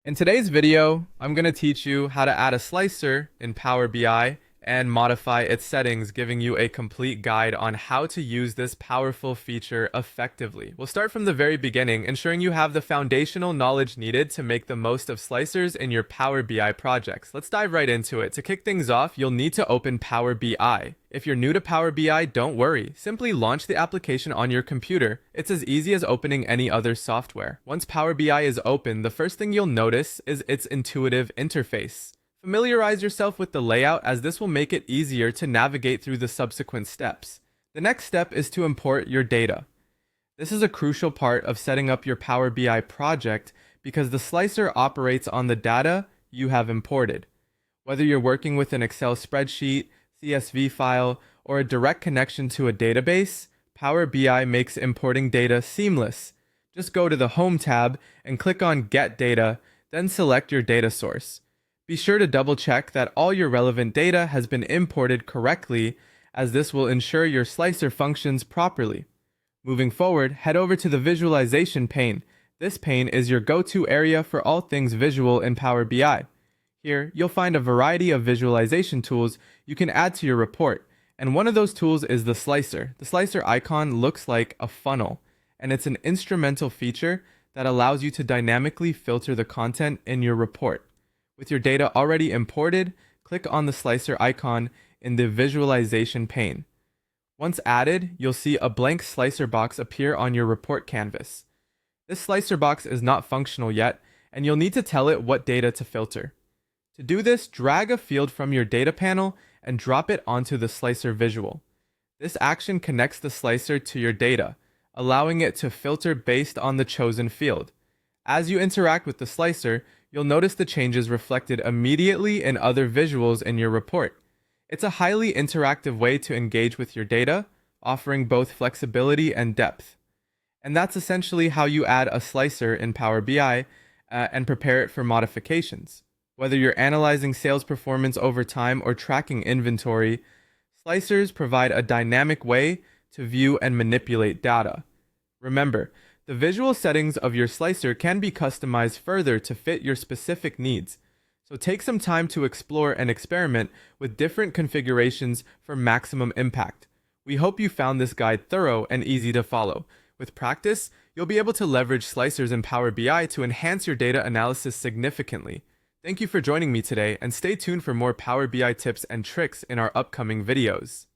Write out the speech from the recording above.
In today's video, I'm going to teach you how to add a slicer in Power BI and modify its settings, giving you a complete guide on how to use this powerful feature effectively. We'll start from the very beginning, ensuring you have the foundational knowledge needed to make the most of slicers in your Power BI projects. Let's dive right into it. To kick things off, you'll need to open Power BI. If you're new to Power BI, don't worry. Simply launch the application on your computer. It's as easy as opening any other software. Once Power BI is open, the first thing you'll notice is its intuitive interface. Familiarize yourself with the layout, as this will make it easier to navigate through the subsequent steps. The next step is to import your data. This is a crucial part of setting up your Power BI project because the slicer operates on the data you have imported. Whether you're working with an Excel spreadsheet, CSV file, or a direct connection to a database, Power BI makes importing data seamless. Just go to the Home tab and click on Get Data, then select your data source. Be sure to double check that all your relevant data has been imported correctly, as this will ensure your slicer functions properly. Moving forward, head over to the Visualization pane. This pane is your go-to area for all things visual in Power BI. Here, you'll find a variety of visualization tools you can add to your report, and one of those tools is the slicer. The slicer icon looks like a funnel, and it's an instrumental feature that allows you to dynamically filter the content in your report. With your data already imported, click on the slicer icon in the visualization pane. Once added, you'll see a blank slicer box appear on your report canvas. This slicer box is not functional yet, and you'll need to tell it what data to filter. To do this, drag a field from your data panel and drop it onto the slicer visual. This action connects the slicer to your data, allowing it to filter based on the chosen field. As you interact with the slicer, you'll notice the changes reflected immediately in other visuals in your report. It's a highly interactive way to engage with your data, offering both flexibility and depth. And that's essentially how you add a slicer in Power BI and prepare it for modifications. Whether you're analyzing sales performance over time or tracking inventory, slicers provide a dynamic way to view and manipulate data. Remember, the visual settings of your slicer can be customized further to fit your specific needs, so take some time to explore and experiment with different configurations for maximum impact. We hope you found this guide thorough and easy to follow. With practice, you'll be able to leverage slicers in Power BI to enhance your data analysis significantly. Thank you for joining me today, and stay tuned for more Power BI tips and tricks in our upcoming videos.